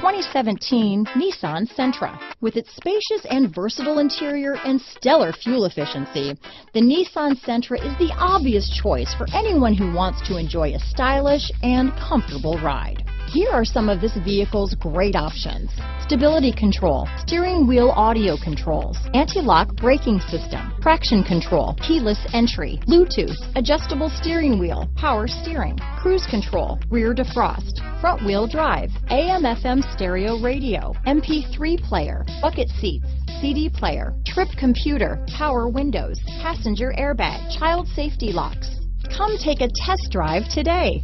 2017 Nissan Sentra. With its spacious and versatile interior and stellar fuel efficiency, the Nissan Sentra is the obvious choice for anyone who wants to enjoy a stylish and comfortable ride. Here are some of this vehicle's great options: stability control, steering wheel audio controls, anti-lock braking system, traction control, keyless entry, Bluetooth, adjustable steering wheel, power steering, cruise control, rear defrost, front wheel drive, AM/FM stereo radio, MP3 player, bucket seats, CD player, trip computer, power windows, passenger airbag, child safety locks. Come take a test drive today.